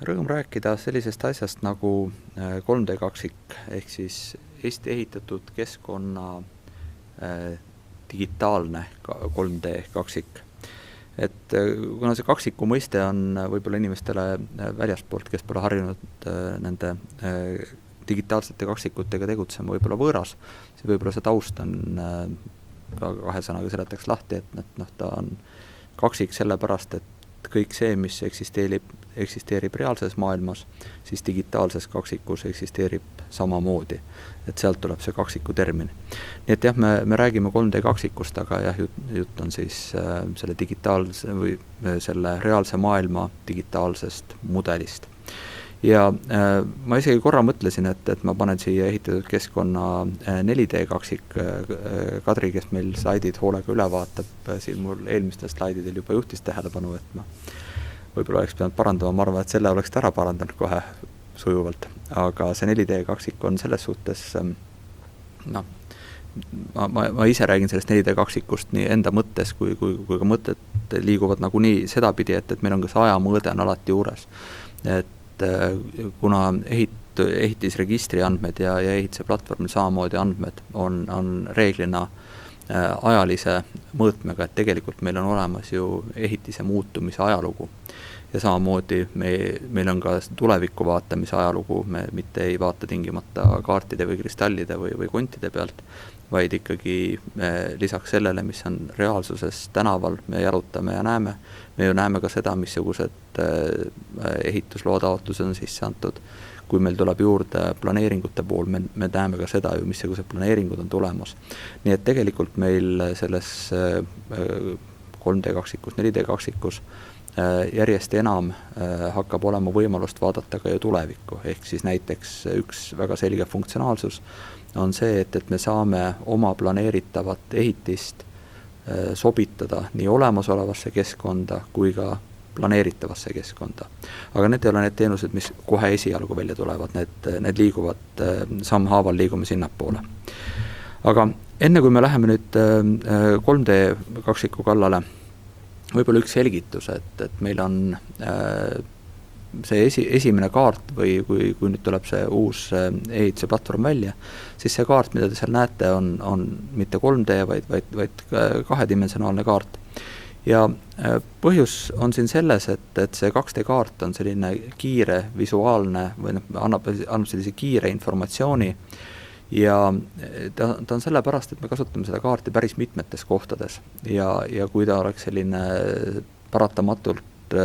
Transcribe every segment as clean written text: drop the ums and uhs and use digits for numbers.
rõõm rääkida sellisest asjast nagu 3D kaksik ehk siis Eesti ehitatud keskkonna digitaalne 3D kaksik. Et kuna see kaksiku mõiste on võib-olla inimestele väljaspoolt, kes pole harjunud nende digitaalsete kaksikutega tegutsema võib-olla võõras, siis võib-olla see taust on kahe sõnaga seletaks lahti, et ta on kaksik sellepärast, et kõik see, mis eksisteerib reaalses maailmas, siis digitaalses kaksikus eksisteerib samamoodi. Et sealt tuleb see kaksiku termin. Nii et jah, me räägime 3D kaksikust, aga jah, jutt on siis selle digitaalse või selle reaalse maailma digitaalsest mudelist. Ja ma isegi korra mõtlesin, et ma panen siia ehitatud keskkonna 4D kaksik. Kadri, kes meil slaidid hoolega üle vaatab, siin mul eelmistel slaididel juba juhtis tähelepanu, et ma võib-olla oleks pidanud parandama, ma arvan, et selle oleks ära parandanud kohe sujuvalt. Aga see 4D kaksik on selles suhtes, ma ise räägin sellest 4D kaksikust nii enda mõttes, kui ka mõtted liiguvad nagu nii sedapidi, et meil on ka see ajamõõde on alati juures. Et kuna ehitisregistri andmed ja ehitise platvormil samamoodi andmed on reeglina ajalise mõõtmega, et tegelikult meil on olemas ju ehitise muutumise ajalugu. Ja samamoodi meil on ka tuleviku vaatamise ajalugu, me mitte ei vaata tingimata kaartide või kristallide või kontide pealt, vaid ikkagi lisaks sellele, mis on reaalsuses tänaval, me jalutame ja näeme. Me ju näeme ka seda, missugused ehitusloataotlused on sisse antud. Kui meil tuleb juurde planeeringute pool, me näeme ka seda ju, missugused planeeringud on tulemas. Nii et tegelikult meil selles 3D kaksikus, 4D kaksikus järjest enam hakkab olema võimalust vaadata ka ju tulevikku. Ehk siis näiteks üks väga selge funktsionaalsus on see, et me saame oma planeeritavat ehitist sobitada nii olemasolevasse keskkonda kui ka planeeritavasse keskkonda. Aga need ei ole need teenused, mis kohe esialgu välja tulevad, need liiguvad sammhaaval liigume sinnapoole. Aga enne kui me läheme nüüd 3D kaksiku kallale, võib-olla üks selgitus, et meil on see esimene kaart või kui nüüd tuleb see uus ehituse platvorm välja, siis see kaart, mida te seal näete, on mitte 3D, vaid kahedimensionaalne kaart. Ja põhjus on siin selles, et see 2D kaart on selline kiire visuaalne või annab sellise kiire informatsiooni ja ta on sellepärast, et me kasutame seda kaarti päris mitmetes kohtades ja kui ta oleks selline paratamatult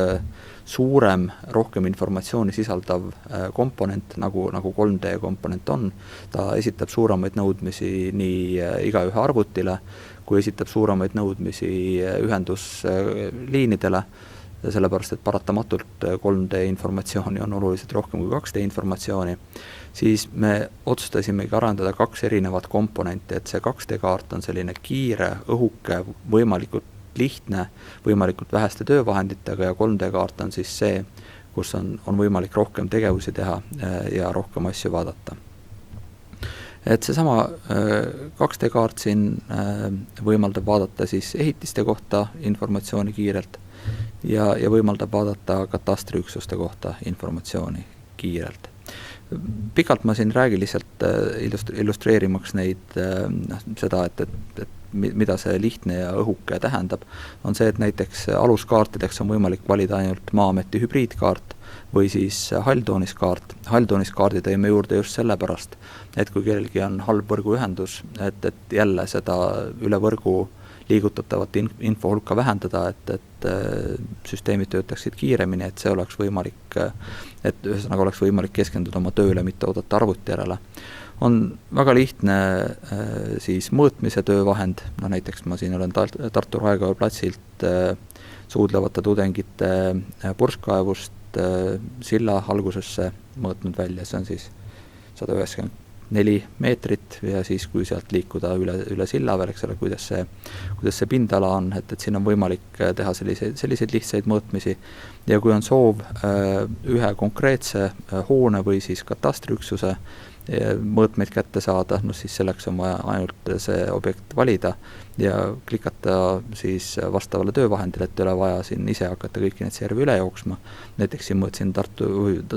suurem, rohkem informatsiooni sisaldav komponent, nagu 3D komponent on, ta esitab suuremaid nõudmisi nii igaühe arvutile, kui esitab suuremaid nõudmisi ühendusliinidele, sellepärast, et paratamatult 3D informatsiooni on oluliselt rohkem kui 2D informatsiooni, siis me otsustasimegi arendada kaks erinevat komponenti, et see 2D kaart on selline kiire, õhuke, võimalikult lihtne, võimalikult väheste töövahenditega ja 3D kaart on siis see, kus on võimalik rohkem tegevusi teha ja rohkem asju vaadata. Et see sama 2D kaart siin võimaldab vaadata siis ehitiste kohta informatsiooni kiirelt ja võimaldab vaadata katastriüksuste kohta informatsiooni kiirelt. Pikalt ma siin räägin lihtsalt illustreerimaks neid seda, et mida see lihtne ja õhuke tähendab, on see, et näiteks aluskaartideks on võimalik valida ainult Maa-ameti hübriidkaart või siis halltooniskaart. Halltooniskaardi tõime juurde just sellepärast, et kui kellelgi on halb võrguühendus, et jälle seda üle võrgu liigutatavat info hulka vähendada, et süsteemid töötaksid kiiremini, et see oleks võimalik, et ühesõnaga oleks võimalik keskenduda oma tööle, mitte oodata arvuti järele. On väga lihtne siis mõõtmise töövahend, näiteks ma siin olen Tartu Raekoja platsilt suudlevate tudengite purskkaevust silla algusesse mõõtnud välja, see on siis 194 meetrit ja siis kui sealt liikuda üle silla veel, eks ole, kuidas see pindala on, et siin on võimalik teha selliseid lihtsaid mõõtmisi ja kui on soov ühe konkreetse hoone või siis katastriüksuse mõõtmeid kätte saada, siis selleks on vaja ainult see objekt valida ja klikata siis vastavale töövahendile, et ei ole vaja siin ise hakata kõiki neid serve üle jooksma. Näiteks siin mõõtsin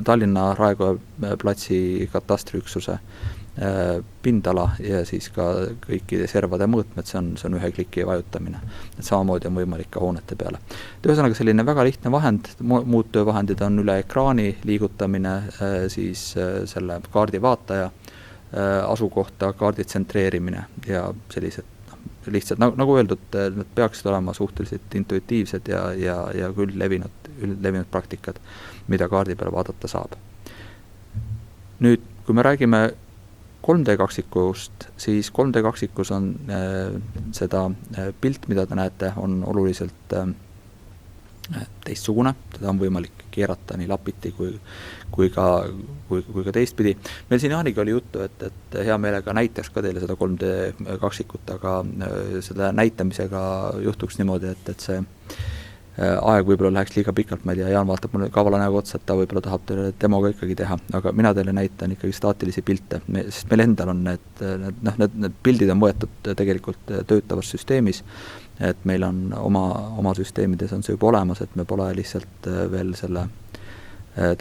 Tallinna Raekoja platsi katastriüksuse pindala ja siis ka kõikide servade mõõtmed, see on ühe kliki vajutamine. Et samamoodi on võimalik ka hoonete peale. Ühesõnaga selline väga lihtne vahend, muud töövahendid on üle ekraani liigutamine, siis selle kaardi vaataja asukohta, kaardi tsentreerimine ja sellised lihtsalt, nagu öeldud, need peaksid olema suhteliselt intuitiivsed ja küll levinud praktikad, mida kaardi peal vaadata saab. Nüüd, kui me räägime 3D kaksikust, siis 3D kaksikus on seda pilt, mida te näete, on oluliselt teistsugune, teda on võimalik keerata nii lapiti kui ka teistpidi. Meil siin Jaaniga oli juttu, et hea meelega näitaks ka teile seda 3D kaksikut, aga seda näitamisega juhtuks niimoodi, et see aeg võib-olla läheks liiga pikalt, ma ei tea, Jaan vaatab mulle kavala näoga otsa, et ta võib-olla tahab teile demoga ikkagi teha, aga mina teile näitan ikkagi staatilisi pilte, sest meil endal on need pildid on võetud tegelikult töötavas süsteemis, et meil on oma süsteemides on see juba olemas, et me pole lihtsalt veel selle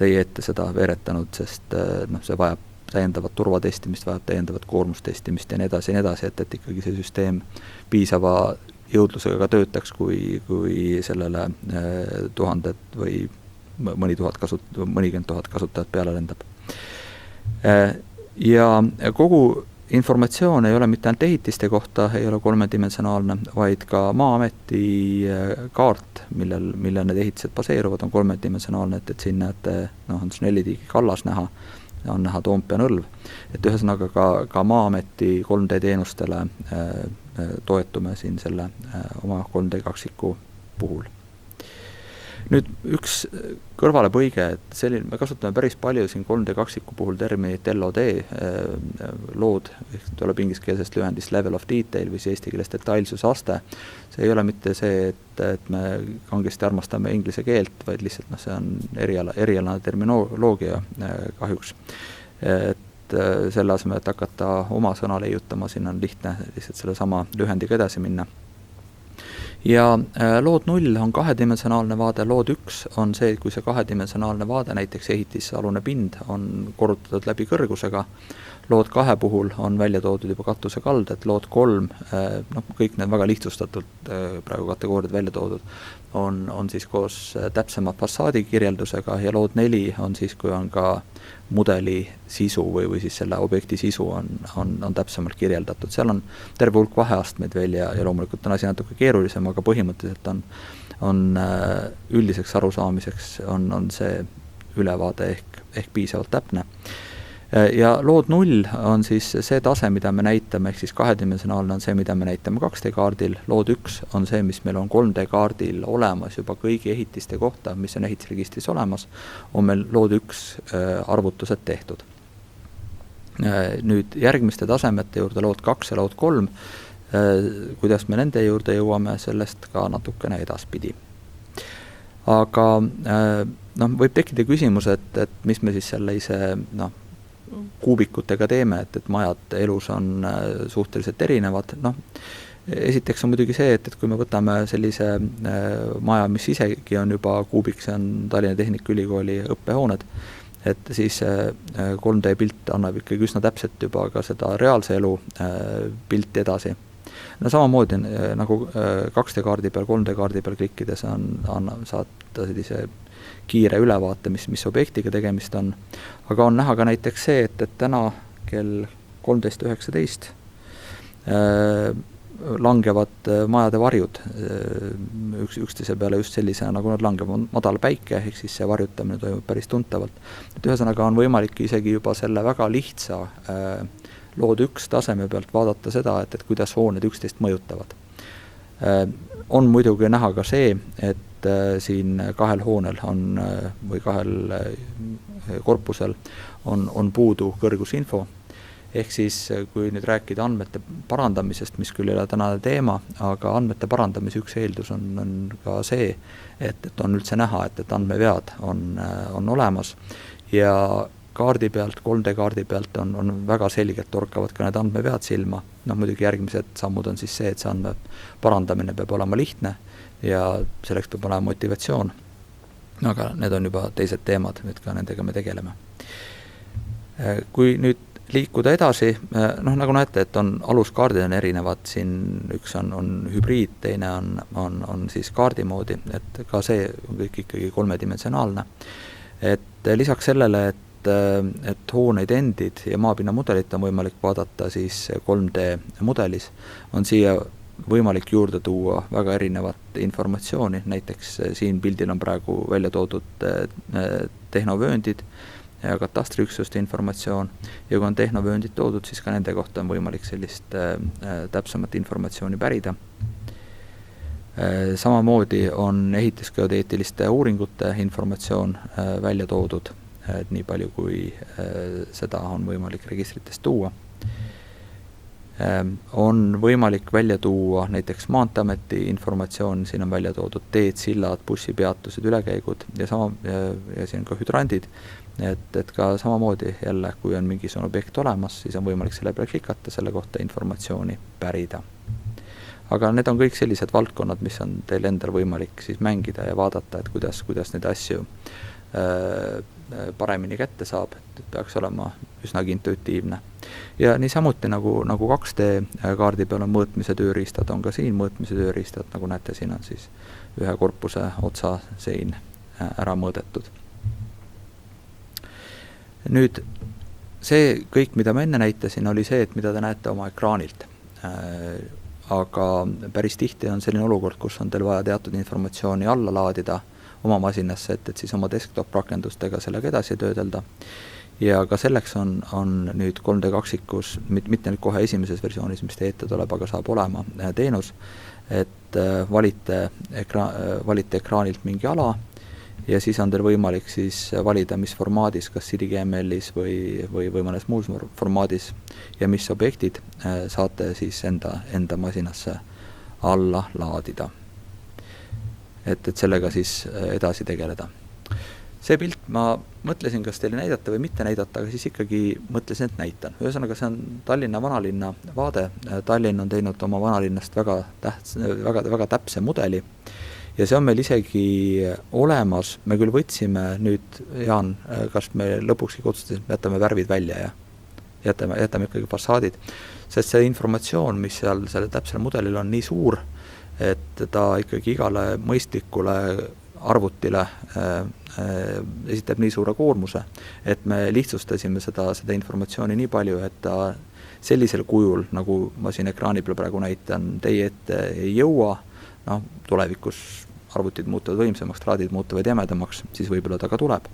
teie ette seda veeretanud, sest see vajab täiendavat turvatestimist, vajab täiendavat koormustestimist ja nii edasi, et ikkagi see süsteem piisava jõudlusega töötaks, kui sellele 1000 või mõnikümmend tuhat kasutajat peale lendab. Ja kogu informatsioon ei ole mitte ainult ehitiste kohta, ei ole kolmedimensionaalne, vaid ka Maa-ameti kaart, millel need ehitised baseeruvad, on kolmedimensionaalne, et siin näete, on Snellitiigi kallas näha, on näha Toompea nõlv. Et ühesõnaga ka Maa-ameti 3D teenustele toetume siin selle oma 3D kaksiku puhul. Nüüd üks kõrvalepõige, et me kasutame päris palju siin 3D kaksiku puhul terminit LOD, lood, tuleb ingliskeelsest lühendist level of detail või eesti keeles detailsuse aste. See ei ole mitte see, et me kangesti armastame inglise keelt, vaid lihtsalt see on erialane terminoloogia kahjuks. Et selle asemel, et hakata oma sõna leiutama, siin on lihtne lihtsalt selle sama lühendiga edasi minna. Ja lood 0 on kahedimensionaalne vaade, lood 1 on see, kui see kahedimensionaalne vaade, näiteks ehitisalune pind, on korrutatud läbi kõrgusega. Lood 2 puhul on välja toodud juba katuse kald, et lood 3, kõik need väga lihtsustatult praegu kategooriad välja toodud, on siis koos täpsema fassaadi kirjeldusega ja lood 4 on siis, kui on ka mudeli sisu või siis selle objekti sisu on täpsemalt kirjeldatud. Seal on terve hulk vaheastmeid veel ja loomulikult on asi natuke keerulisem, aga põhimõtteliselt on üldiseks arusaamiseks on see ülevaade ehk piisavalt täpne. Ja lood 0 on siis see tase, mida me näitame, ehk siis kahedimensionaalne on see, mida me näitame 2D kaardil, lood 1 on see, mis meil on 3D kaardil olemas juba kõigi ehitiste kohta, mis on ehitisregistris olemas, on meil lood 1 arvutused tehtud. Nüüd järgmiste tasemete juurde lood 2 ja lood 3, kuidas me nende juurde jõuame, sellest ka natukene edaspidi. Aga võib tekkida küsimus, et mis me siis selle ise kuubikutega teeme, et majad elus on suhteliselt erinevad. Esiteks on muidugi see, et kui me võtame sellise maja, mis isegi on juba kuubik, see on Tallinna Tehnikaülikooli õppehooned, et siis 3D pilt annab ikkagi üsna täpselt juba ka seda reaalse elu pilti edasi. Samamoodi nagu 2D kaardi peal, 3D kaardi peal klikkides saata sellise kiire ülevaate, mis objektiga tegemist on. Aga on näha ka näiteks see, et täna kell 13.19 langevad majade varjud üksteise peale just sellisena, nagu nad langevad, madal päike, ehk siis see varjutamine toimub päris tuntavalt. Et ühesõnaga on võimalik isegi juba selle väga lihtsa lood 1 taseme pealt vaadata seda, et kuidas hooned üksteist mõjutavad. On muidugi näha ka see, et siin kahel hoonel või kahel korpusel on puudu kõrgusinfo. Ehk siis, kui nüüd rääkida andmete parandamisest, mis küll ei ole tänane teema, aga andmete parandamise üks eeldus on ka see, et on üldse näha, et andmevead on olemas. Ja kaardi pealt, 3D kaardi pealt on väga selgelt torkavad ka need andmevead silma. Muidugi järgmised sammud on siis see, et see andme parandamine peab olema lihtne ja selleks peab olema motivatsioon. Aga need on juba teised teemad, et ka nendega me tegeleme. Kui nüüd liikuda edasi, nagu näete, et aluskaardid on erinevad, siin üks on hübriid, teine on siis kaardi moodi, et ka see on kõik ikkagi 3-dimensionaalne. Et lisaks sellele, et hooneid endid ja maapinna mudelit on võimalik vaadata siis 3D mudelis, on siia võimalik juurde tuua väga erinevat informatsiooni, näiteks siin pildil on praegu välja toodud tehnovööndid ja katastriüksuste informatsioon ja kui on tehnovööndid toodud, siis ka nende kohta on võimalik sellist täpsemat informatsiooni pärida. Samamoodi on ehitusgeodeetiliste uuringute informatsioon välja toodud, et nii palju kui seda on võimalik registritest tuua. On võimalik välja tuua näiteks Maanteeameti informatsioon, siin on välja toodud teed, sillad, bussipeatused, ülekäigud ja siin on ka hüdrandid, et ka samamoodi jälle, kui on mingisugune objekt olemas, siis on võimalik selle peale klikata, selle kohta informatsiooni pärida. Aga need on kõik sellised valdkonnad, mis on teil endal võimalik siis mängida ja vaadata, et kuidas neid asju paremini kätte saab, et peaks olema üsnagi intuitiivne. Ja niisamuti nagu 2D kaardi peal on mõõtmise tööriistad, on ka siin mõõtmise tööriistad, nagu näete, siin on siis ühe korpuse otsa sein ära mõõdetud. Nüüd see kõik, mida ma enne näitasin, oli see, et mida te näete oma ekraanilt. Aga päris tihti on selline olukord, kus on teil vaja teatud informatsiooni alla laadida oma masinasse, et siis oma desktop-rakendustega sellega edasi töödelda. Ja ka selleks on nüüd 3D kaksikus, mitte nüüd kohe esimeses versioonis, mis teie ette tuleb, aga saab olema teenus, et valite ekraanilt mingi ala ja siis on teil võimalik siis valida, mis formaadis, kas CDGML-is või mõnes muus formaadis ja mis objektid saate siis enda masinasse alla laadida. Et sellega siis edasi tegeleda. See pilt ma mõtlesin, kas teile näidata või mitte näidata, aga siis ikkagi mõtlesin, et näitan. Ühesõnaga, see on Tallinna vanalinna vaade. Tallinn on teinud oma vanalinnast väga täpse mudeli ja see on meil isegi olemas. Me küll võtsime nüüd, Jaan, kas me lõpuks otsustasime, jätame värvid välja ja jätame ikkagi fassaadid, sest see informatsioon, mis seal selle täpsel mudelil on nii suur, et ta ikkagi igale mõistlikule arvutile esitab nii suure koormuse, et me lihtsustasime seda informatsiooni nii palju, et ta sellisel kujul, nagu ma siin ekraani peal praegu näitan, teie ette ei jõua, tulevikus arvutid muutuvad võimsamaks, traadid muutuvad jämedamaks, siis võib-olla ta ka tuleb.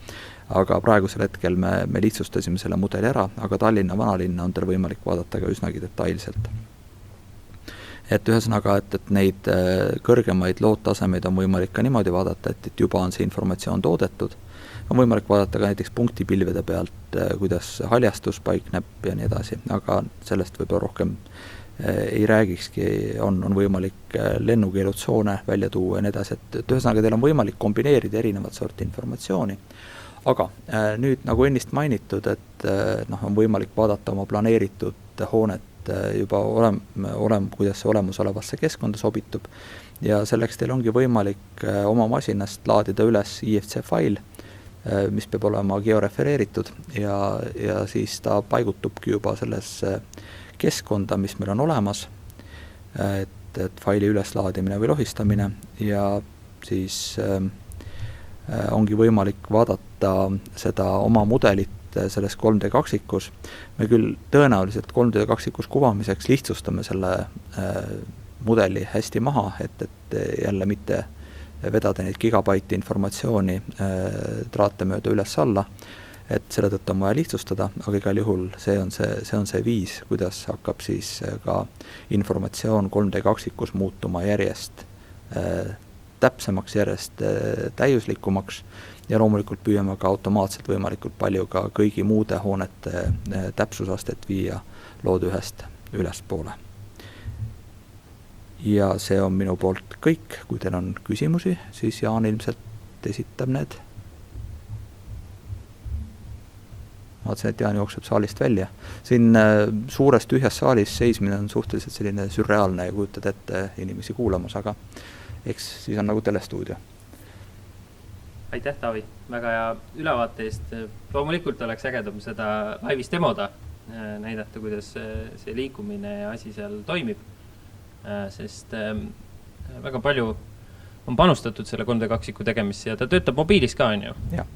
Aga praegusel hetkel me lihtsustasime selle mudeli ära, aga Tallinna vanalinna on teil võimalik vaadata ka üsnagi detailselt. Et ühesõnaga, et neid kõrgemaid loodtasemeid on võimalik ka niimoodi vaadata, et juba on see informatsioon toodetud. On võimalik vaadata ka näiteks punktipilvede pealt, kuidas haljastus paikneb ja nii edasi, aga sellest võib-olla rohkem ei räägikski, on võimalik lennukeelutsoone välja tuua ja nii edasi, et ühesõnaga teil on võimalik kombineerida erinevat sorti informatsiooni. Aga nüüd nagu ennist mainitud, et on võimalik vaadata oma planeeritud hoonet juba kuidas see olemasolevasse keskkonda sobitub ja selleks teil ongi võimalik oma masinast laadida üles IFC fail, mis peab olema georefereeritud ja siis ta paigutubki juba sellesse keskkonda, mis meil on olemas, et faili üleslaadimine või lohistamine ja siis ongi võimalik vaadata seda oma mudelit selles 3D kaksikus. Me küll tõenäoliselt 3D kaksikus kuvamiseks lihtsustame selle mudeli hästi maha, et jälle mitte vedada neid gigabaiti informatsiooni traate mööda üles-alla, et selle tõttu on vaja lihtsustada, aga igal juhul see on see viis, kuidas hakkab siis ka informatsioon 3D kaksikus muutuma järjest täpsemaks, järjest täiuslikumaks ja loomulikult püüame ka automaatselt võimalikult palju ka kõigi muude hoonete täpsusastet viia loodühest ülespoole. Ja see on minu poolt kõik. Kui teil on küsimusi, siis Jaan ilmselt esitab need. vaatasin, et Jaan jookseb saalist välja. Siin suures tühjas saalis seismine on suhteliselt selline sürreaalne ja kujutad ette inimesi kuulamas, aga eks siis on nagu telestuudio. Aitäh, Taavi, väga hea ülevaate eest. Loomulikult oleks ägedam seda laivis demoda, näidata, kuidas see liikumine ja asi seal toimib, sest väga palju on panustatud selle 3D-kaksiku tegemisse ja ta töötab mobiilis ka, on ju? Jah.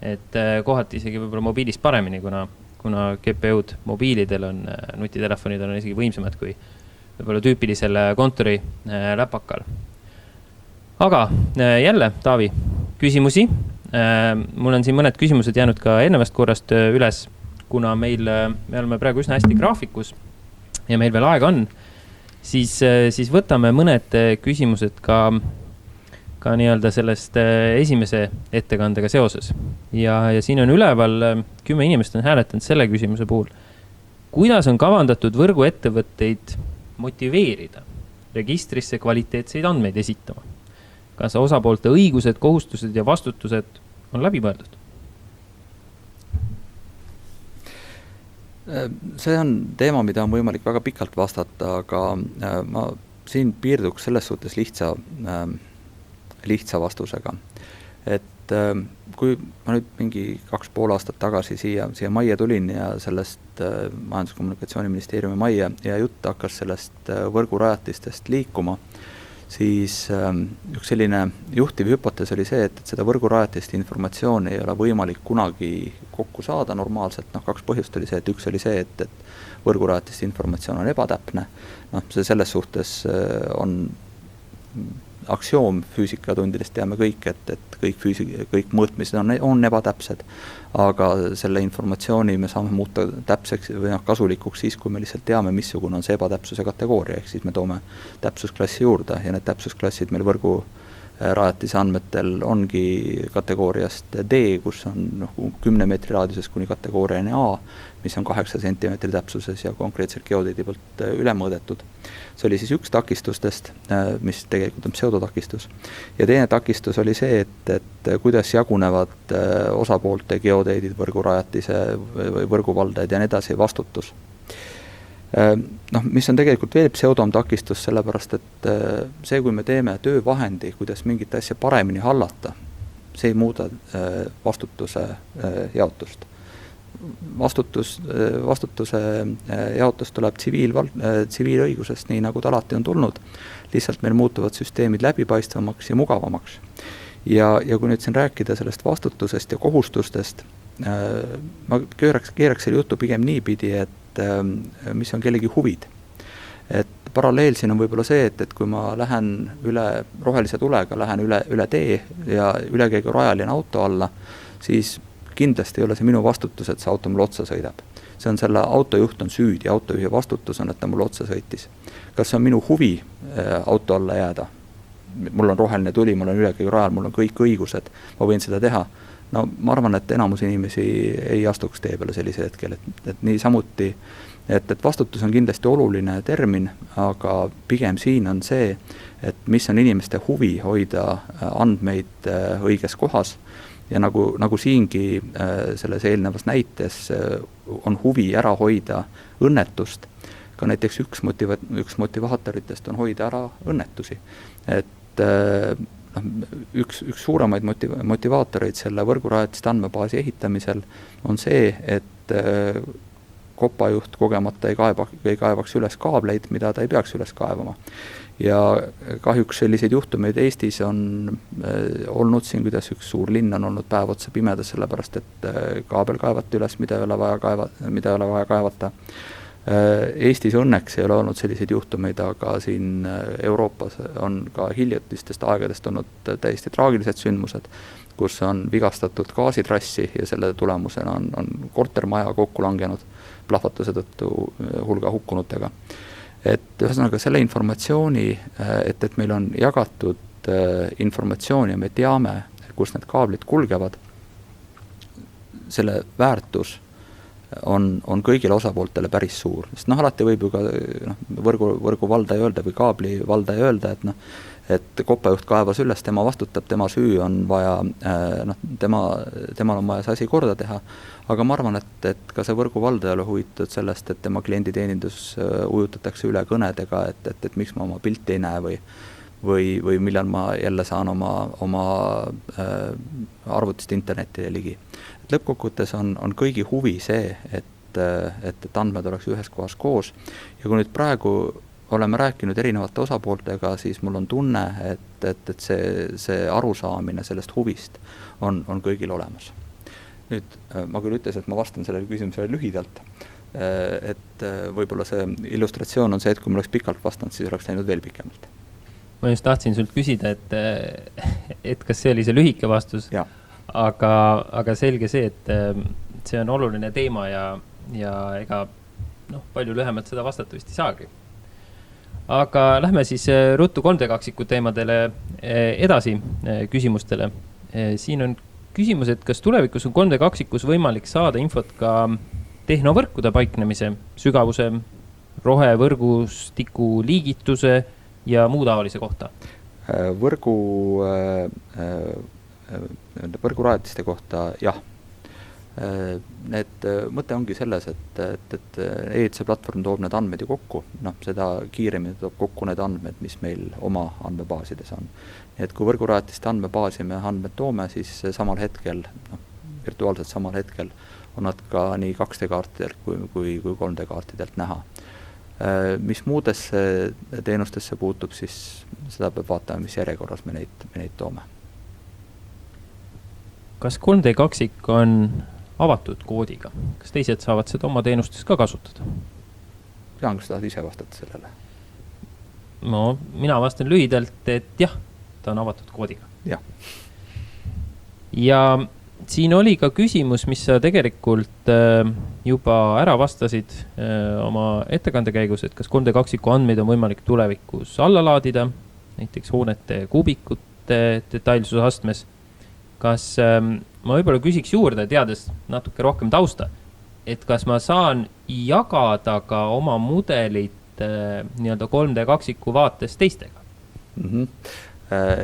Et kohati isegi võib-olla mobiilis paremini, kuna GPU-d mobiilidel on, nutitelefonid on isegi võimsamad kui võib-olla tüüpilisel kontori läpakal. Aga jälle, Taavi, küsimusi. Mul on siin mõned küsimused jäänud ka ennevast korrast üles, kuna me oleme praegu üsna hästi graafikus ja meil veel aega on, siis võtame mõned küsimused ka nii-öelda sellest esimese ettekandega seoses. Ja siin on üleval 10 inimest on hääletanud selle küsimuse puhul. Kuidas on kavandatud võrguettevõtteid motiveerida registrisse kvaliteetseid andmeid esitama? Kas osapoolte õigused, kohustused ja vastutused on läbi mõeldud? See on teema, mida on võimalik väga pikalt vastata, aga ma siin piirduks selles suhtes lihtsa vastusega. Et kui ma nüüd mingi 2,5 aastat tagasi siia majja tulin ja sellest Majandus- ja Kommunikatsiooniministeeriumi majja ja jutt hakkas sellest võrgurajatistest liikuma, siis üks selline juhtiv hüpotees oli see, et seda võrgurajatiste informatsiooni ei ole võimalik kunagi kokku saada normaalselt. 2 põhjust oli see, et üks oli see, et võrgurajatiste informatsioon on ebatäpne. See selles suhtes on aktsioom füüsikatundidest teame kõik, et kõik mõõtmised on ebatäpsed, aga selle informatsiooni me saame muuta täpseks või kasulikuks siis, kui me lihtsalt teame, missugune on see ebatäpsuse kategooria, ehk siis me toome täpsusklassi juurde ja need täpsusklassid meil võrgurajatise andmetel ongi kategooriast D, kus on 10 meetri raadiuses kuni kategooriani A, mis on 8 sentimeetri täpsuses ja konkreetselt geodeedi poolt üle mõõdetud. See oli siis üks takistustest, mis tegelikult on pseudotakistus. Ja teine takistus oli see, et kuidas jagunevad osapoolte geodeedid, võrgurajatise või võrguvaldajad ja nii edasi vastutus. Mis on tegelikult veel pseudom takistus, sellepärast, et see, kui me teeme töövahendi, kuidas mingit asja paremini hallata, see ei muuda vastutuse jaotust. Vastutuse jaotus tuleb tsiviilõigusest, nii nagu ta alati on tulnud. Lihtsalt meil muutuvad süsteemid läbipaistvamaks ja mugavamaks. Ja kui nüüd siin rääkida sellest vastutusest ja kohustustest, ma keeraks selle jutu pigem niipidi, et mis on kellegi huvid. Et paralleel siin on võib-olla see, et kui ma lähen üle rohelise tulega, lähen üle tee ja üle keegi rajaline auto alla, siis kindlasti ei ole see minu vastutus, et see auto mul otsa sõidab. See on selle autojuht on süüdi, autojuhi vastutus on, et ta mul otsa sõitis. Kas see on minu huvi auto alla jääda? Mul on roheline tuli, mul on ülekegi rajal, mul on kõik õigused, ma võin seda teha. Ma arvan, et enamus inimesi ei astuks tee peale sellise hetkel, et nii samuti, et vastutus on kindlasti oluline termin, aga pigem siin on see, et mis on inimeste huvi hoida andmeid õiges kohas. Ja nagu siingi selles eelnevas näites on huvi ära hoida õnnetust, ka näiteks üks motivaatoritest on hoida ära õnnetusi. Et üks suuremaid motivaatoreid selle võrgurajatiste andmebaasi ehitamisel on see, et kopajuht kogemata ei kaevaks üles kaableid, mida ta ei peaks üles kaevama. Ja kahjuks selliseid juhtumeid Eestis on olnud siin, kuidas üks suur linn on olnud päev otsa pimedas, sellepärast et kaabel kaevati üles, mida ei ole vaja kaevata. Eestis õnneks ei ole olnud selliseid juhtumeid, aga siin Euroopas on ka hiljutistest aegadest olnud täiesti traagilised sündmused, kus on vigastatud gaasitrassi ja selle tulemusena on kortermaja kokku langenud plahvatuse tõttu hulga hukkunutega. Et ühesõnaga selle informatsiooni, et meil on jagatud informatsiooni ja me teame, kus need kaablid kulgevad, selle väärtus on kõigile osapooltele päris suur. Sest alati võib ju ka võrgu valdaja öelda või kaabli valdaja öelda, et kopajuht kaevas üles, tema vastutab, tema süü on vaja, temal on vaja see asi korda teha, aga ma arvan, et ka see võrguvaldaja ole huvitatud sellest, et tema klienditeenindus ujutatakse üle kõnedega, et miks ma oma pilti ei näe või millal ma jälle saan oma arvutist internetile ligi. Et lõppkokkuvõttes on kõigi huvi see, et andmed oleks ühes kohas koos ja kui nüüd praegu oleme rääkinud erinevate osapooltega, siis mul on tunne, et see arusaamine sellest huvist on kõigil olemas. Nüüd ma küll ütles, et ma vastan sellele küsimusele lühidalt, et võib-olla see illustratsioon on see, et kui ma oleks pikalt vastanud, siis oleks läinud veel pikemalt. Ma just tahtsin sult küsida, et kas see oli see lühike vastus, aga selge see, et see on oluline teema ja ega palju lühemalt seda vastata vist ei saagi. Aga lähme siis ruttu 3D-kaksiku teemadele edasi küsimustele. Siin on küsimus, et kas tulevikus on 3D-kaksikus võimalik saada infot ka tehnovõrkude paiknemise, sügavuse, rohevõrgustiku liigituse ja muu taolise kohta? Võrgurajatiste kohta, jah. Mõte ongi selles, et EETS platvorm toob need andmed ju kokku, seda kiiremini toob kokku need andmed, mis meil oma andmebaasides on. Et kui võrgurajatiste andmebaasi me andmed toome, siis samal hetkel, virtuaalselt samal hetkel on nad ka nii 2D-kaartidelt kui 3D-kaartidelt näha. Mis muudesse teenustesse puutub, siis seda peab vaatama, mis järjekorras me neid toome. Kas 3D-kaksik on avatud koodiga? Kas teised saavad seda oma teenustes ka kasutada? Jaan, kas tahad ise vastata sellele? No, mina vastan lühidalt, et jah, ta on avatud koodiga. Jah. Ja siin oli ka küsimus, mis sa tegelikult juba ära vastasid oma ettekande käigus, et kas 3D-kaksiku andmeid on võimalik tulevikus alla laadida, näiteks hoonete kuubikute detailsuse astmes. Kas ma võib-olla küsiks juurde, teades natuke rohkem tausta, et kas ma saan jagada ka oma mudelit nii-öelda 3D-kaksiku vaates teistega?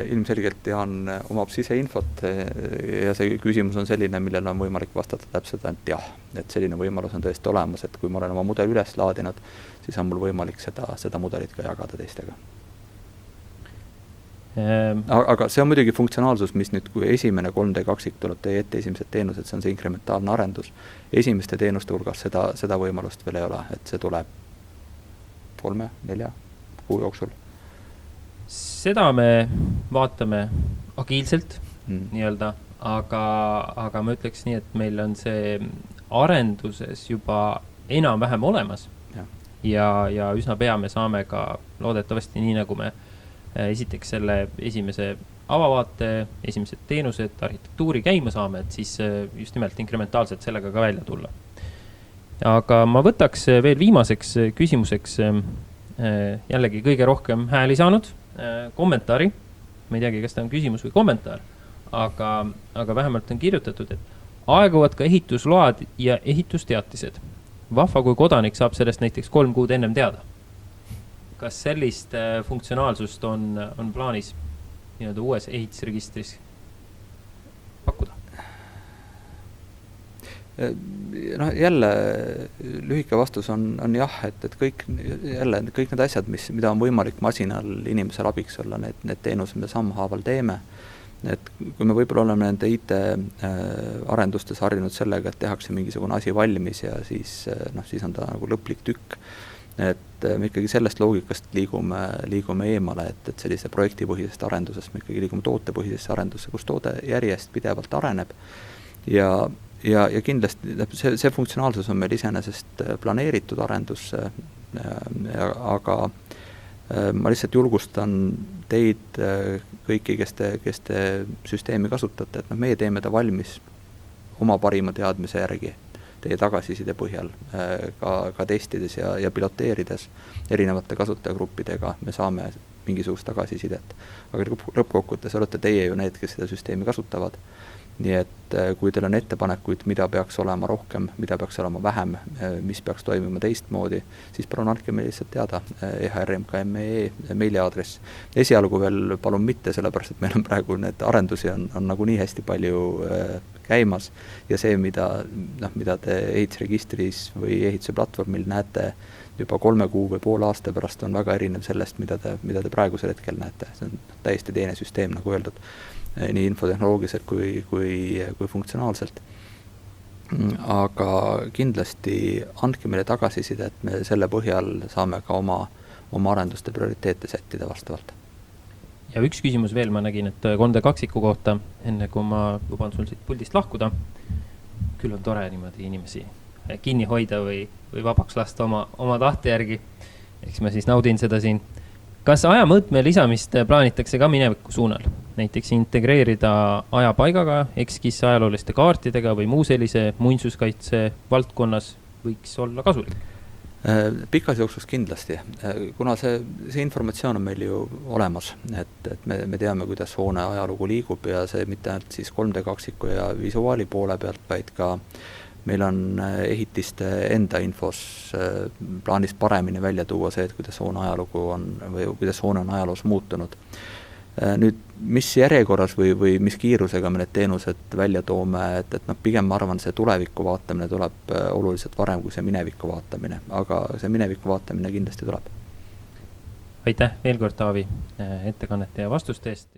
Ilmselgelt Jaan omab siseinfot ja see küsimus on selline, millele on võimalik vastata täpselt, et jah, et selline võimalus on tõesti olemas, et kui ma olen oma mudeli üles laadinud, siis on mul võimalik seda mudelit ka jagada teistega. Aga see on muidugi funktsionaalsus, mis nüüd, kui esimene 3D-kaksik tuleb teie ette esimesed teenused, see on see inkrementaalne arendus. Esimeste teenuste hulgas seda võimalust veel ei ole, et see tuleb 3-4 kuu jooksul. Seda me vaatame agiilselt nii-öelda, aga ma ütleks nii, et meil on see arenduses juba enam-vähem olemas ja üsna pea me saame ka loodetavasti nii, nagu me esiteks selle esimese avavaate, esimesed teenused, arhitektuuri käima saame, et siis just nimelt inkrementaalselt sellega ka välja tulla. Aga ma võtaks veel viimaseks küsimuseks jällegi kõige rohkem hääli saanud kommentaari. Ma ei teagi, kas ta on küsimus või kommentaar, aga vähemalt on kirjutatud, et aeguvad ka ehitusload ja ehitusteatised. Vahva, kui kodanik saab sellest näiteks 3 kuud ennem teada. Kas sellist funktsionaalsust on plaanis nii-öelda uues ehitusregistris pakkuda? Jälle lühike vastus on jah, et kõik need asjad, mida on võimalik masinal inimesel abiks olla, need teenused, mida sammhaaval teeme, et kui me võib-olla oleme nende IT-arendustes harjunud sellega, et tehakse mingisugune asi valmis ja siis on ta nagu lõplik tükk. Et me ikkagi sellest loogikast liigume eemale, et sellise projektipõhisest arendusest me ikkagi liigume tootepõhisesse arendusse, kus toode järjest pidevalt areneb ja kindlasti see funktsionaalsus on meil iseenesest planeeritud arendusse, aga ma lihtsalt julgustan teid kõiki, kes te süsteemi kasutate, et meie teeme ta valmis oma parima teadmise järgi teie tagasiside põhjal ka testides ja piloteerides erinevate kasutajagruppidega me saame mingisugust tagasisidet. Aga lõppkokkuvõttes olete teie ju need, kes seda süsteemi kasutavad. nii et kui teil on ettepanekuid, mida peaks olema rohkem, mida peaks olema vähem, mis peaks toimima teistmoodi, siis palun andke meile lihtsalt teada ehrmk.ee meiliaadress. Esialgu veel palun mitte, sellepärast et meil on praegu need arendusi on nagu nii hästi palju käimas ja see, mida te ehitusregistris või ehituse platvormil näete juba 3 kuu või poole aasta pärast, on väga erinev sellest, mida te praegusel hetkel näete. See on täiesti teine süsteem, nagu öeldud, nii infotehnoloogiliselt kui funktsionaalselt. Aga kindlasti andke meile tagasiside, et me selle põhjal saame ka oma arenduste prioriteete sättida vastavalt. Ja üks küsimus veel, ma nägin, et 3D kaksiku kohta, enne kui ma luban sul siit puldist lahkuda, küll on tore niimoodi inimesi kinni hoida või vabaks lasta oma tahte järgi. Eks ma siis naudin seda siin. Kas ajamõõtme lisamist plaanitakse ka mineviku suunal? Näiteks integreerida ajapaigaga, ekskis ajalooliste kaartidega või muu sellise muinsuskaitse valdkonnas võiks olla kasulik? Pikas jooksus kindlasti, kuna see informatsioon on meil ju olemas, et me teame, kuidas hoone ajalugu liigub ja see mitte ainult siis 3D kaksiku ja visuaali poole pealt, vaid ka meil on ehitiste enda infos plaanis paremini välja tuua see, et kuidas hoone ajalugu on või kuidas hoone on ajaloos muutunud. Nüüd, mis järjekorras või mis kiirusega me need teenused välja toome, et pigem ma arvan, see tuleviku vaatamine tuleb oluliselt varem kui see mineviku vaatamine, aga see mineviku vaatamine kindlasti tuleb. Aitäh veel kord, Taavi, ettekannete ja vastuste eest.